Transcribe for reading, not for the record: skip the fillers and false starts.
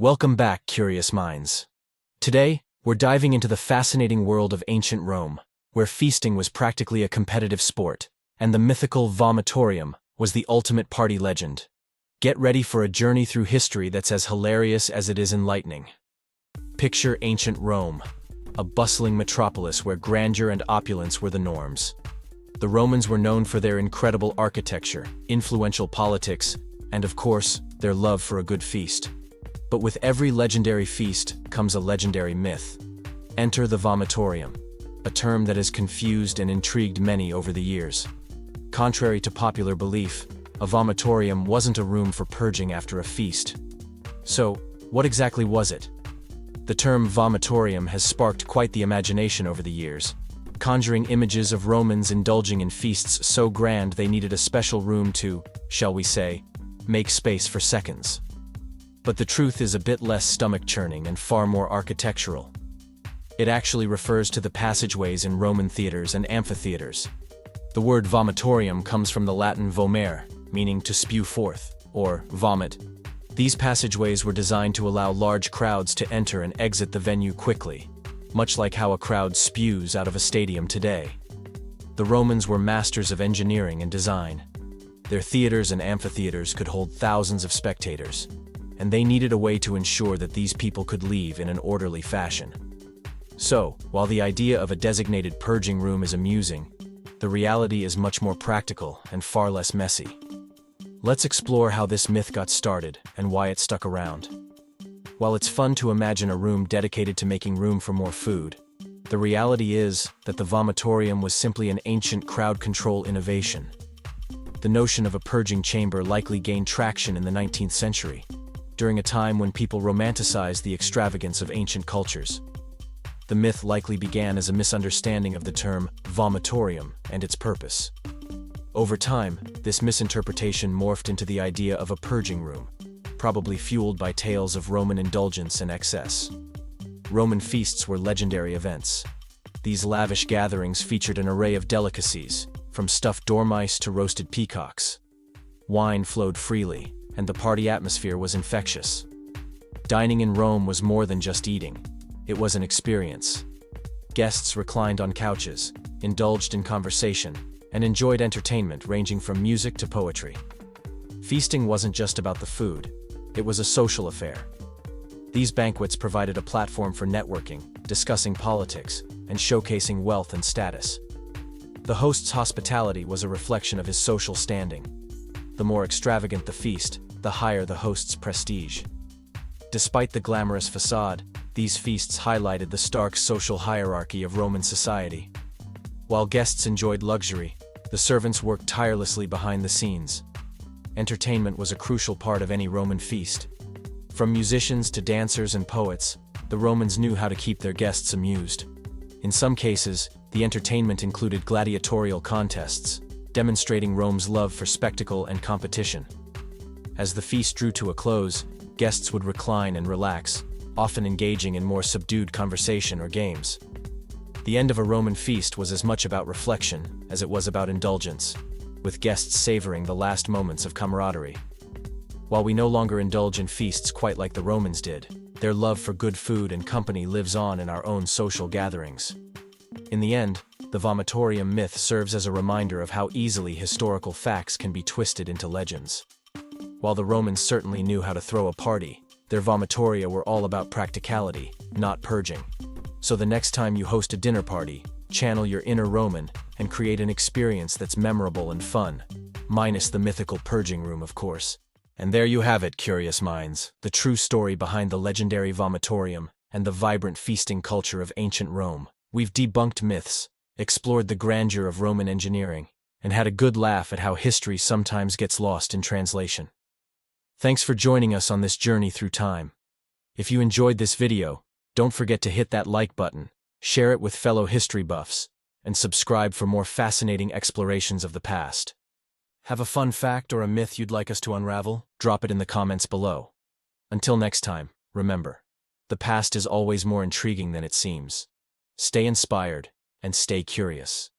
Welcome back, curious minds. Today, we're diving into the fascinating world of ancient Rome, where feasting was practically a competitive sport, and the mythical Vomitorium was the ultimate party legend. Get ready for a journey through history that's as hilarious as it is enlightening. Picture ancient Rome, a bustling metropolis where grandeur and opulence were the norms. The Romans were known for their incredible architecture, influential politics, and of course, their love for a good feast. But with every legendary feast comes a legendary myth. Enter the Vomitorium, a term that has confused and intrigued many over the years. Contrary to popular belief, a vomitorium wasn't a room for purging after a feast. So, what exactly was it? The term vomitorium has sparked quite the imagination over the years, conjuring images of Romans indulging in feasts so grand they needed a special room to, shall we say, make space for seconds. But the truth is a bit less stomach-churning and far more architectural. It actually refers to the passageways in Roman theaters and amphitheaters. The word vomitorium comes from the Latin vomere, meaning to spew forth, or vomit. These passageways were designed to allow large crowds to enter and exit the venue quickly, much like how a crowd spews out of a stadium today. The Romans were masters of engineering and design. Their theaters and amphitheaters could hold thousands of spectators, and they needed a way to ensure that these people could leave in an orderly fashion. So, while the idea of a designated purging room is amusing, the reality is much more practical and far less messy. Let's explore how this myth got started and why it stuck around. While it's fun to imagine a room dedicated to making room for more food, the reality is that the vomitorium was simply an ancient crowd control innovation. The notion of a purging chamber likely gained traction in the 19th century, during a time when people romanticized the extravagance of ancient cultures. The myth likely began as a misunderstanding of the term vomitorium and its purpose. Over time, this misinterpretation morphed into the idea of a purging room, probably fueled by tales of Roman indulgence and excess. Roman feasts were legendary events. These lavish gatherings featured an array of delicacies, from stuffed dormice to roasted peacocks. Wine flowed freely, and the party atmosphere was infectious. Dining in Rome was more than just eating. It was an experience. Guests reclined on couches, indulged in conversation, and enjoyed entertainment ranging from music to poetry. Feasting wasn't just about the food. It was a social affair. These banquets provided a platform for networking, discussing politics, and showcasing wealth and status. The host's hospitality was a reflection of his social standing. The more extravagant the feast, the higher the host's prestige. Despite the glamorous facade, these feasts highlighted the stark social hierarchy of Roman society. While guests enjoyed luxury, the servants worked tirelessly behind the scenes. Entertainment was a crucial part of any Roman feast. From musicians to dancers and poets, the Romans knew how to keep their guests amused. In some cases, the entertainment included gladiatorial contests, demonstrating Rome's love for spectacle and competition. As the feast drew to a close, guests would recline and relax, often engaging in more subdued conversation or games. The end of a Roman feast was as much about reflection as it was about indulgence, with guests savoring the last moments of camaraderie. While we no longer indulge in feasts quite like the Romans did, their love for good food and company lives on in our own social gatherings. In the end, the vomitorium myth serves as a reminder of how easily historical facts can be twisted into legends. While the Romans certainly knew how to throw a party, their vomitoria were all about practicality, not purging. So the next time you host a dinner party, channel your inner Roman and create an experience that's memorable and fun. Minus the mythical purging room, of course. And there you have it, curious minds, the true story behind the legendary vomitorium and the vibrant feasting culture of ancient Rome. We've debunked myths, explored the grandeur of Roman engineering, and had a good laugh at how history sometimes gets lost in translation. Thanks for joining us on this journey through time. If you enjoyed this video, don't forget to hit that like button, share it with fellow history buffs, and subscribe for more fascinating explorations of the past. Have a fun fact or a myth you'd like us to unravel? Drop it in the comments below. Until next time, remember, the past is always more intriguing than it seems. Stay inspired and stay curious.